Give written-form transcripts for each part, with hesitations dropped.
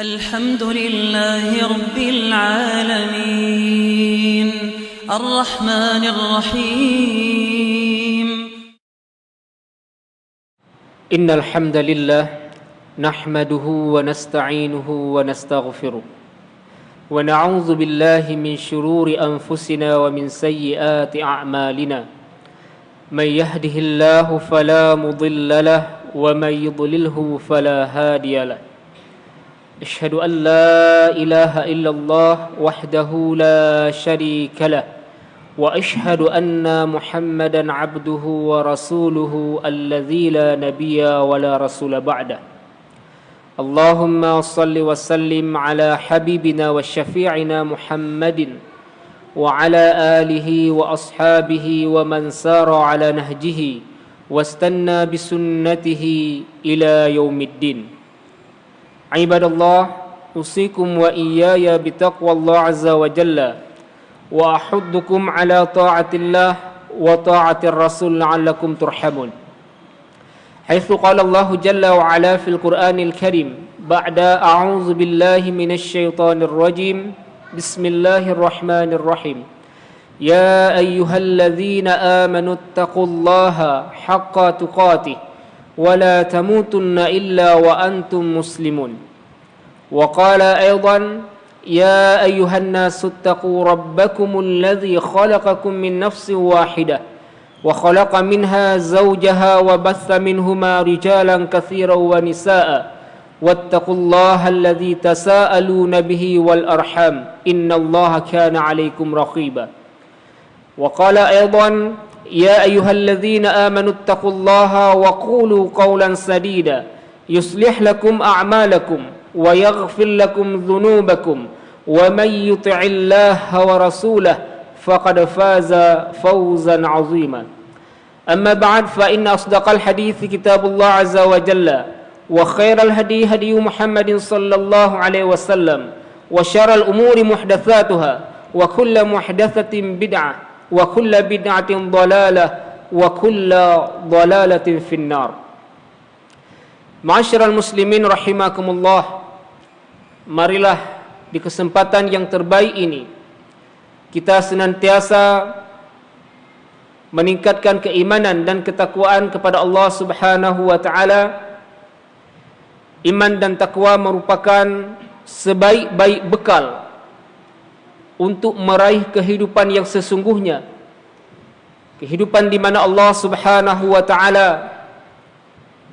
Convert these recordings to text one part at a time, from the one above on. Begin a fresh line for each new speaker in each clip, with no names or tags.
الحمد لله رب العالمين الرحمن الرحيم
إن الحمد لله نحمده ونستعينه ونستغفره ونعوذ بالله من شرور أنفسنا ومن سيئات أعمالنا من يهده الله فلا مضل له ومن يضلله فلا هادي له أشهد أن لا إله إلا الله وحده لا شريك له وأشهد أن محمدا عبده ورسوله الذي لا نبي ولا رسول بعده اللهم صل وسلم على حبيبنا وشفيعنا محمد وعلى آله وأصحابه ومن سار على نهجه واستنى بسنته إلى يوم الدين عباد الله أوصيكم وإياي بتقوى الله عز وجل وأحضكم على طاعة الله وطاعة الرسول لعلكم ترحمون حيث قال الله جل وعلا في القرآن الكريم بعد أعوذ بالله من الشيطان الرجيم بسم الله الرحمن الرحيم يا أيها الذين آمنوا اتقوا الله حق تقاته ولا تموتن إلا وأنتم مسلمون وقال أيضا يا أيها الناس اتقوا ربكم الذي خلقكم من نفس واحدة وخلق منها زوجها وبث منهما رجالا كثيرا ونساء واتقوا الله الذي تساءلون به والأرحام إن الله كان عليكم رقيبا وقال أيضا يا أيها الذين آمنوا اتقوا الله وقولوا قولا سديدا يصلح لكم أعمالكم ويغفر لكم ذنوبكم ومن يطع الله ورسوله فقد فاز فوزا عظيما أما بعد فإن أصدق الحديث كتاب الله عز وجل وخير الهدي هدي محمد صلى الله عليه وسلم وشر الأمور محدثاتها وكل محدثة بدعة وكل بدعة ضلالة وكل ضلالة في النار Ma'asyiral muslimin rahimakumullah, marilah di kesempatan yang terbaik ini kita senantiasa meningkatkan keimanan dan ketakwaan kepada Allah Subhanahu wa taala. Iman dan takwa merupakan sebaik-baik bekal untuk meraih kehidupan yang sesungguhnya, kehidupan di mana Allah Subhanahu wa taala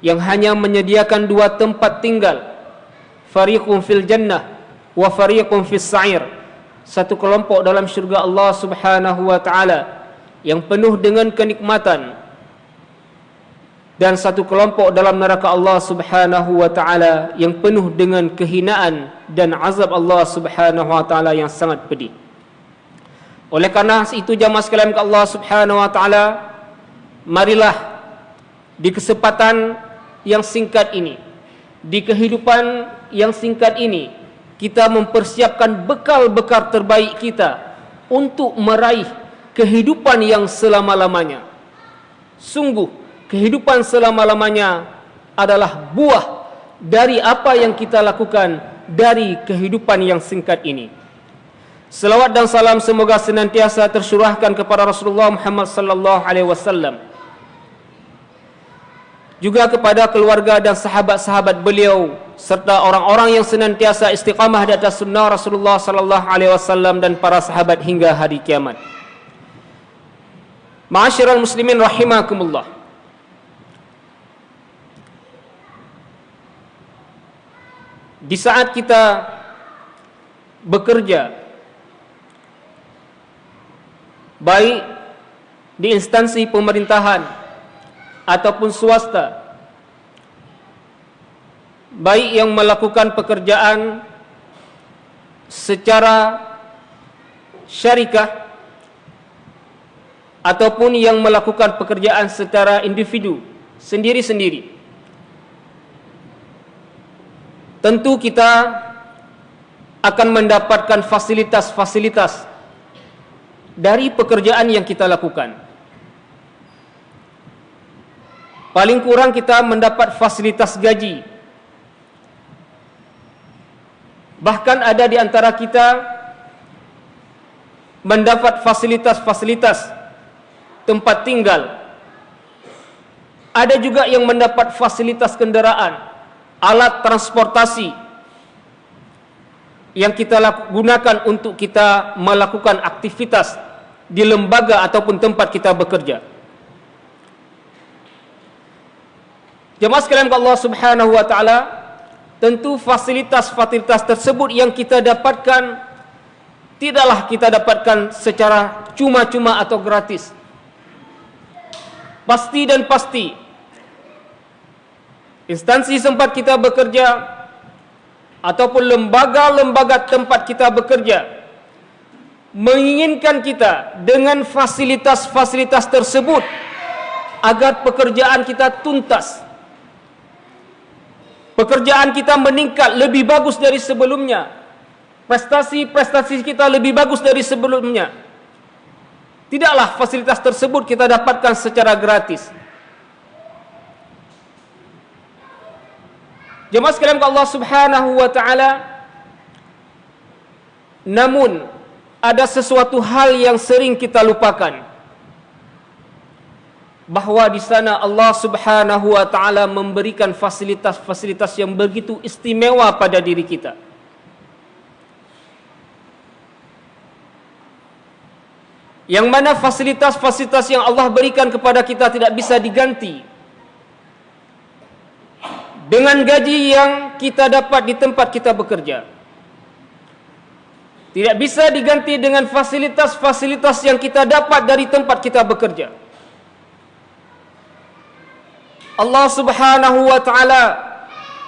yang hanya menyediakan dua tempat tinggal, fariqun fil jannah wa fariqun fis sa'ir, satu kelompok dalam syurga Allah Subhanahu wa taala yang penuh dengan kenikmatan, dan satu kelompok dalam neraka Allah Subhanahu wa taala yang penuh dengan kehinaan dan azab Allah Subhanahu wa taala yang sangat pedih. Oleh karena itu jamaah sekalian Allah Subhanahu wa taala, marilah di kesempatan yang singkat ini, di kehidupan yang singkat ini, kita mempersiapkan bekal-bekal terbaik kita untuk meraih kehidupan yang selama-lamanya. Sungguh, kehidupan selama-lamanya adalah buah dari apa yang kita lakukan dari kehidupan yang singkat ini. Selawat dan salam semoga senantiasa tercurahkan kepada Rasulullah Muhammad sallallahu alaihi wasallam, juga kepada keluarga dan sahabat-sahabat beliau serta orang-orang yang senantiasa istiqamah di atas sunnah Rasulullah sallallahu alaihi wasallam dan para sahabat hingga hari kiamat. Ma'asyiral muslimin rahimakumullah, di saat kita bekerja baik di instansi pemerintahan ataupun swasta, baik yang melakukan pekerjaan secara syarikah ataupun yang melakukan pekerjaan secara individu sendiri-sendiri, tentu kita akan mendapatkan fasilitas-fasilitas dari pekerjaan yang kita lakukan. Paling kurang kita mendapat fasilitas gaji, Bahkan ada di antara kita mendapat fasilitas-fasilitas tempat tinggal. Ada juga yang mendapat fasilitas kendaraan, alat transportasi yang kita gunakan untuk kita melakukan aktivitas di lembaga ataupun tempat kita bekerja. Jemaah sekalian Allah Subhanahu wa taala, tentu fasilitas-fasilitas tersebut yang kita dapatkan tidaklah kita dapatkan secara cuma-cuma atau gratis. Pasti dan pasti instansi tempat kita bekerja ataupun lembaga-lembaga tempat kita bekerja menginginkan kita dengan fasilitas-fasilitas tersebut agar pekerjaan kita tuntas, pekerjaan kita meningkat lebih bagus dari sebelumnya, prestasi-prestasi kita lebih bagus dari sebelumnya. Tidaklah fasilitas tersebut kita dapatkan secara gratis. Jemaah sekalian Allah Subhanahu wa taala, namun ada sesuatu hal yang sering kita lupakan, bahwa di sana Allah Subhanahu wa taala memberikan fasilitas-fasilitas yang begitu istimewa pada diri kita. Yang mana fasilitas-fasilitas yang Allah berikan kepada kita tidak bisa diganti dengan gaji yang kita dapat di tempat kita bekerja. Tidak bisa diganti dengan fasilitas-fasilitas yang kita dapat dari tempat kita bekerja. Allah Subhanahu wa taala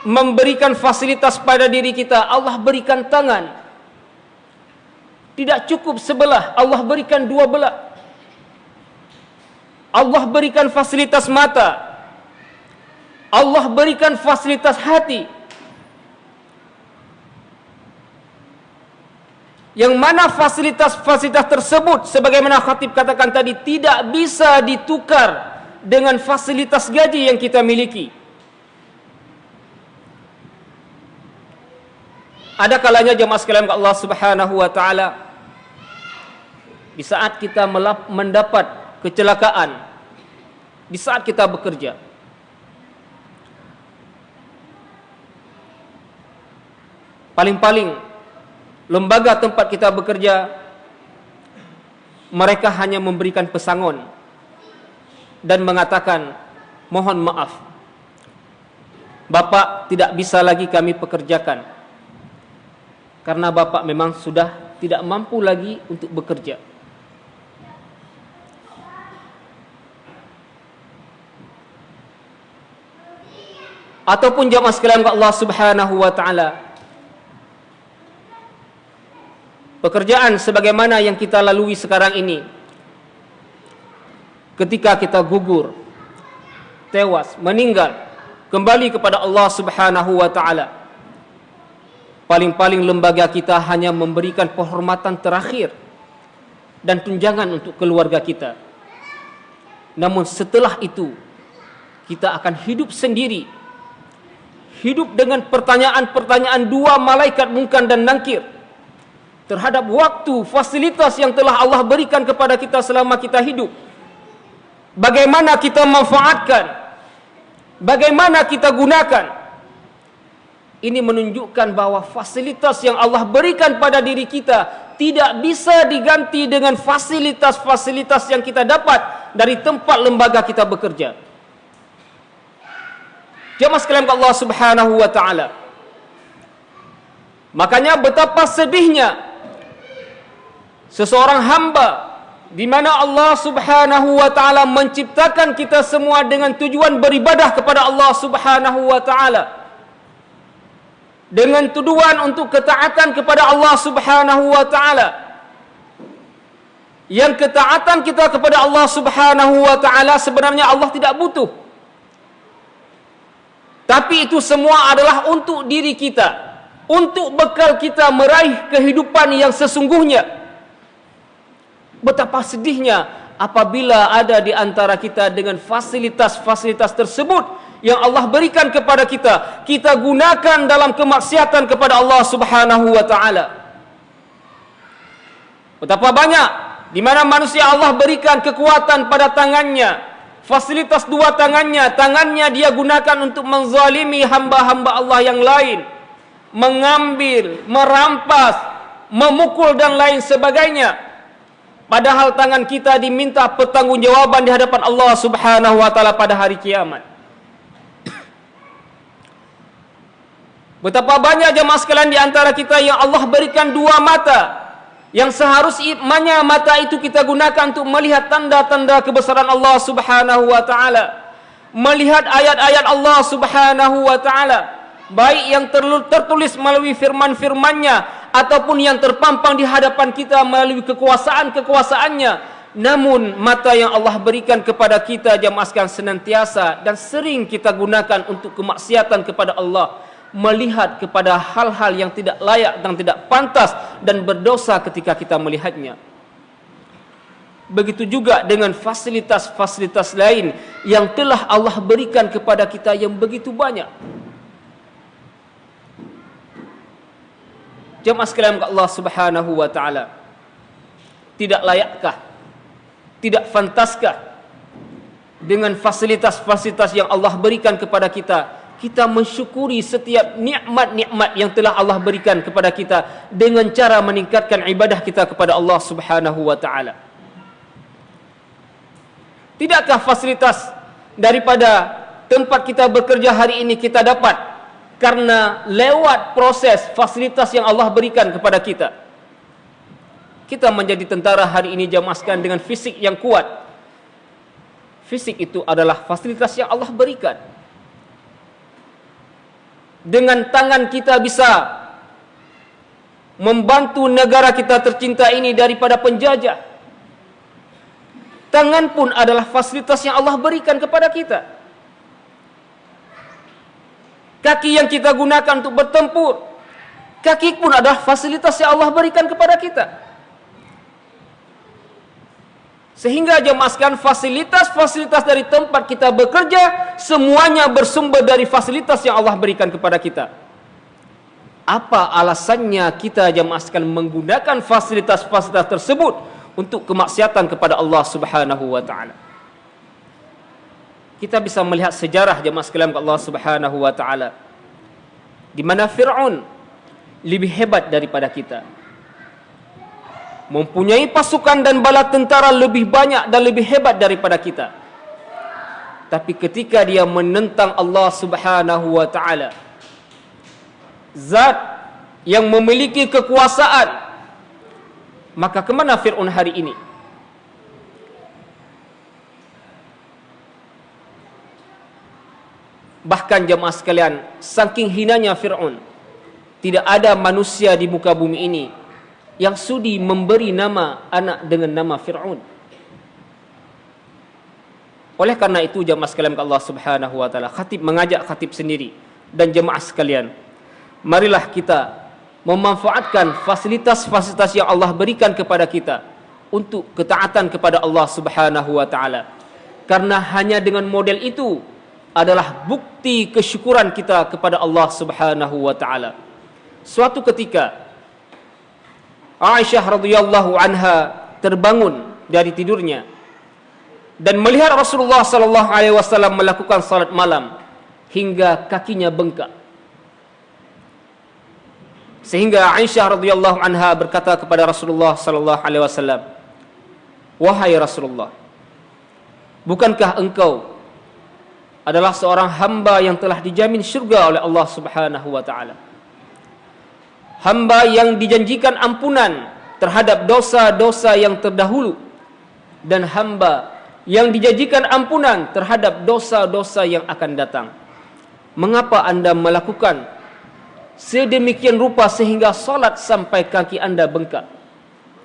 memberikan fasilitas pada diri kita. Allah berikan tangan. Tidak cukup sebelah, Allah berikan dua belah. Allah berikan fasilitas mata. Allah berikan fasilitas hati. Yang mana fasilitas-fasilitas tersebut, sebagaimana khatib katakan tadi, tidak bisa ditukar dengan fasilitas gaji yang kita miliki. Ada kalanya jemaah sekalian Allah Subhanahu wa taala, di saat kita mendapat kecelakaan, di saat kita bekerja, paling-paling lembaga tempat kita bekerja, mereka hanya memberikan pesangon dan mengatakan, mohon maaf, Bapak tidak bisa lagi kami pekerjakan, karena Bapak memang sudah tidak mampu lagi untuk bekerja. Ataupun jamaah sekalian Allah Subhanahu wa taala, pekerjaan sebagaimana yang kita lalui sekarang ini, ketika kita gugur, tewas, meninggal, kembali kepada Allah Subhanahu wa taala, paling-paling lembaga kita hanya memberikan penghormatan terakhir dan tunjangan untuk keluarga kita. Namun setelah itu kita akan hidup sendiri, hidup dengan pertanyaan-pertanyaan dua malaikat Munkar dan Nakir terhadap waktu, fasilitas yang telah Allah berikan kepada kita selama kita hidup. Bagaimana kita manfaatkan, bagaimana kita gunakan. Ini menunjukkan bahwa fasilitas yang Allah berikan pada diri kita tidak bisa diganti dengan fasilitas-fasilitas yang kita dapat dari tempat lembaga kita bekerja. Jemaah sekalian Allah Subhanahu wa taala, makanya betapa sedihnya seseorang hamba di mana Allah Subhanahu wa taala menciptakan kita semua dengan tujuan beribadah kepada Allah Subhanahu wa taala, dengan tujuan untuk ketaatan kepada Allah Subhanahu wa taala. Yang ketaatan kita kepada Allah Subhanahu wa taala sebenarnya Allah tidak butuh. Tapi itu semua adalah untuk diri kita, untuk bekal kita meraih kehidupan yang sesungguhnya. Betapa sedihnya apabila ada di antara kita dengan fasilitas-fasilitas tersebut yang Allah berikan kepada kita, kita gunakan dalam kemaksiatan kepada Allah Subhanahu wa taala. Betapa banyak di mana manusia Allah berikan kekuatan pada tangannya, fasilitas dua tangannya dia gunakan untuk menzalimi hamba-hamba Allah yang lain, mengambil, merampas, memukul dan lain sebagainya. Padahal tangan kita diminta pertanggungjawaban di hadapan Allah Subhanahu wa taala pada hari kiamat. Betapa banyak jemaah sekalian di antara kita yang Allah berikan dua mata, yang seharusnya mata itu kita gunakan untuk melihat tanda-tanda kebesaran Allah Subhanahu wa taala, melihat ayat-ayat Allah Subhanahu wa taala, baik yang tertulis melalui firman-firman-Nya ataupun yang terpampang di hadapan kita melalui kekuasaan-kekuasaannya. Namun mata yang Allah berikan kepada kita jemaah sekalian senantiasa dan sering kita gunakan untuk kemaksiatan kepada Allah, melihat kepada hal-hal yang tidak layak dan tidak pantas dan berdosa ketika kita melihatnya. Begitu juga dengan fasilitas-fasilitas lain yang telah Allah berikan kepada kita yang begitu banyak. Jemaah sekalian Allah Subhanahu wa taala, tidak layakkah, tidak fantaskah dengan fasilitas-fasilitas yang Allah berikan kepada kita, kita mensyukuri setiap nikmat-nikmat yang telah Allah berikan kepada kita dengan cara meningkatkan ibadah kita kepada Allah Subhanahu wa taala. Tidakkah fasilitas daripada tempat kita bekerja hari ini kita dapat karena lewat proses fasilitas yang Allah berikan kepada kita? Kita menjadi tentara hari ini jemaah sekalian dengan fisik yang kuat. Fisik itu adalah fasilitas yang Allah berikan. Dengan tangan kita bisa membantu negara kita tercinta ini daripada penjajah. Tangan pun adalah fasilitas yang Allah berikan kepada kita. Kaki yang kita gunakan untuk bertempur, kaki pun adalah fasilitas yang Allah berikan kepada kita. Sehingga jemaskan fasilitas-fasilitas dari tempat kita bekerja semuanya bersumber dari fasilitas yang Allah berikan kepada kita. Apa alasannya kita jemaskan menggunakan fasilitas-fasilitas tersebut untuk kemaksiatan kepada Allah Subhanahu wa taala? Kita bisa melihat sejarah jemaah sekalian Allah Subhanahu wa taala, di mana Firaun lebih hebat daripada kita, mempunyai pasukan dan bala tentara lebih banyak dan lebih hebat daripada kita. Tapi ketika dia menentang Allah Subhanahu wa taala, zat yang memiliki kekuasaan, maka kemana Fir'aun hari ini? Bahkan jemaah sekalian, saking hinanya Fir'aun, tidak ada manusia di muka bumi ini yang sudi memberi nama anak dengan nama Fir'aun. Oleh karena itu jemaah sekalian Allah Subhanahu wa taala, khatib mengajak khatib sendiri dan jemaah sekalian, marilah kita memanfaatkan fasilitas-fasilitas yang Allah berikan kepada kita untuk ketaatan kepada Allah Subhanahu wa taala. Karena hanya dengan model itu adalah bukti kesyukuran kita kepada Allah Subhanahu wa taala. Suatu ketika Aisyah radhiyallahu anha terbangun dari tidurnya dan melihat Rasulullah sallallahu alaihi wasallam melakukan salat malam hingga kakinya bengkak. Sehingga Aisyah radhiyallahu anha berkata kepada Rasulullah sallallahu alaihi wasallam, "Wahai Rasulullah, bukankah engkau adalah seorang hamba yang telah dijamin syurga oleh Allah Subhanahu wa taala? Hamba yang dijanjikan ampunan terhadap dosa-dosa yang terdahulu dan hamba yang dijanjikan ampunan terhadap dosa-dosa yang akan datang. Mengapa anda melakukan sedemikian rupa sehingga salat sampai kaki anda bengkak?"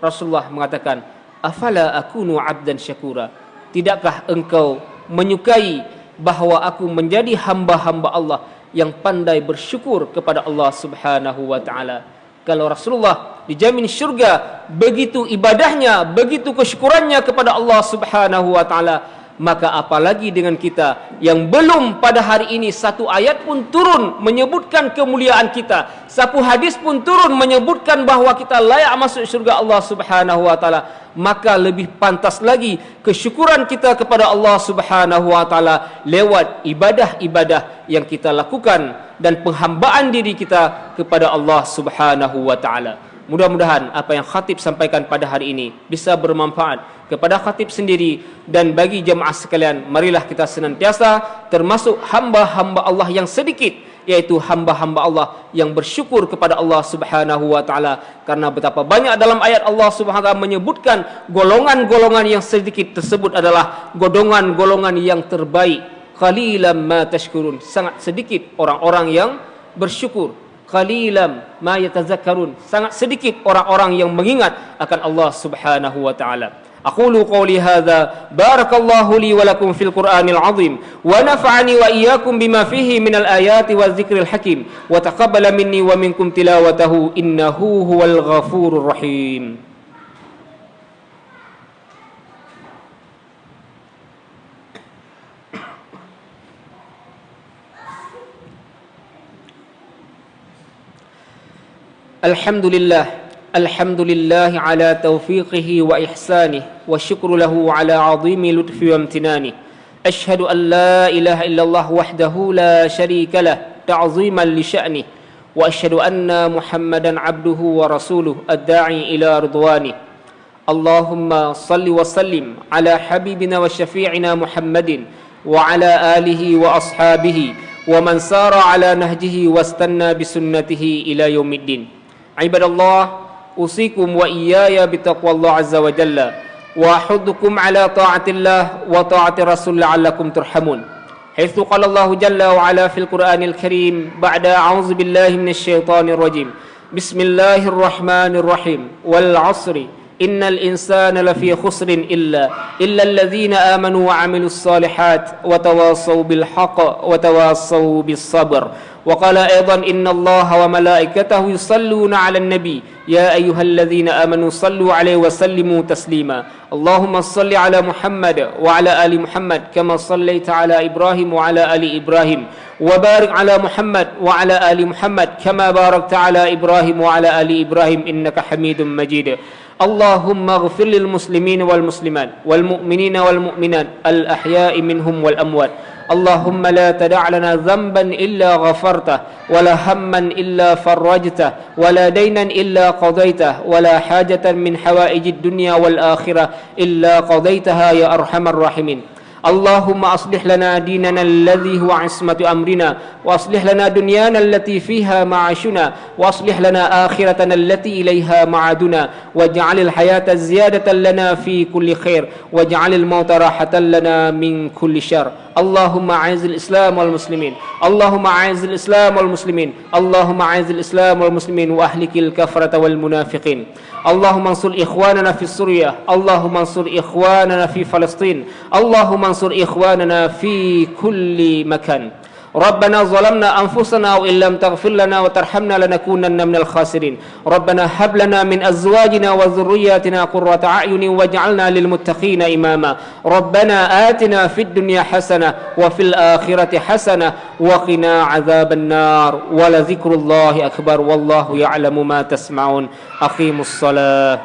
Rasulullah mengatakan, "Afala akunu 'abdan syakura? Tidakkah engkau menyukai bahawa aku menjadi hamba-hamba Allah yang pandai bersyukur kepada Allah Subhanahu wa taala?" Kalau Rasulullah dijamin syurga, begitu ibadahnya, begitu kesyukurannya kepada Allah Subhanahu wa taala, maka apalagi dengan kita yang belum pada hari ini satu ayat pun turun menyebutkan kemuliaan kita, satu hadis pun turun menyebutkan bahawa kita layak masuk syurga Allah Subhanahu wa taala, maka lebih pantas lagi kesyukuran kita kepada Allah Subhanahu wa taala lewat ibadah-ibadah yang kita lakukan dan penghambaan diri kita kepada Allah Subhanahu wa taala. Mudah-mudahan apa yang khatib sampaikan pada hari ini bisa bermanfaat kepada khatib sendiri dan bagi jemaah sekalian. Marilah kita senantiasa termasuk hamba-hamba Allah yang sedikit, yaitu hamba-hamba Allah yang bersyukur kepada Allah Subhanahu wa taala, karena betapa banyak dalam ayat Allah Subhanahu wa taala menyebutkan golongan-golongan yang sedikit tersebut adalah golongan-golongan yang terbaik. Qalilan ma tashkurun, sangat sedikit orang-orang yang bersyukur. Qalilan ma yatazakkarun, sangat sedikit orang-orang yang mengingat akan Allah Subhanahu wa taala. Aqulu qawli hadza, barakallahu li wa lakum fil Qur'anil azim, wa nafa'ani wa iyyakum bima fihi minal ayati wa dzikril hakim, wa taqabbala minni wa minkum tilawatahu innahu huwal ghafurur rahim. Alhamdulillah ala taufiqihi wa ihsanih, wa syukru lahu ala azimi lutfi wa amtinani. Ashhadu an la ilaha illallah wahdahu la syarika lah ta'ziman li sya'nih, wa ashhadu anna Muhammadan abduhu wa rasuluh ad-da'i ila ridwanih. Allahumma salli wa sallim ala habibina wa syafi'ina Muhammadin wa ala alihi wa ashabihi wa man sara ala nahjihi wastanna bisunnatihi ila yaumiddin. Ibadallah, usikum wa iyaya bitaqwallah azza wa jalla, wa ahuddukum ala ta'atillah wa ta'ati rasul la'allakum turhamun. Haitsu qala Allah jalla wa ala fil Qur'anil Karim ba'da a'udzu billahi minasy syaithanir rajim. Bismillahirrahmanirrahim. Wal 'asri innal insana lafi khusrin illa alladhina amanu wa 'amilus salihat wa tawassaw bil haqq wa tawassaw bis sabr. وقال أيضا إن الله وملائكته يصلون على النبي يا أيها الذين آمنوا صلوا عليه وسلموا تسليما. اللهم صل على محمد وعلى آل محمد كما صليت على إبراهيم وعلى آل إبراهيم وبارك على محمد وعلى آل محمد كما باركت على إبراهيم وعلى آل إبراهيم إنك حميد مجيد. اللهم اغفر للمسلمين والمسلمات والمؤمنين والمؤمنات الأحياء منهم والأموات. اللهم لا تدع لنا ذنبا إلا غفرته ولا هما إلا فرجته ولا دينا إلا قضيته ولا حاجة من حوائج الدنيا والآخرة إلا قضيتها يا أرحم الراحمين. اللهم أصلح لنا ديننا الذي هو عصمة أمرنا، وأصلح لنا دنيانا التي فيها معاشنا، وأصلح لنا آخرتنا التي إليها معادنا، واجعل الحياة زيادة لنا في كل خير، واجعل الموت راحة لنا من كل شر. اللهم أعز الإسلام والمسلمين، اللهم أعز الإسلام والمسلمين، اللهم أعز الإسلام والمسلمين وأهلك الكفرة والمنافقين. اللهم انصر إخواننا في سوريا، اللهم انصر إخواننا في فلسطين، اللهم انصر إخواننا في كل مكان. ربنا ظلمنا أنفسنا وإن لم تغفر لنا وترحمنا لنكونن من الخاسرين. ربنا هب لنا من أزواجنا وذرياتنا قرة أعين واجعلنا للمتقين إماما. ربنا آتنا في الدنيا حسنة وفي الآخرة حسنة وقنا عذاب النار. ولذكر الله أكبر والله يعلم ما تسمعون. أقيموا الصلاة.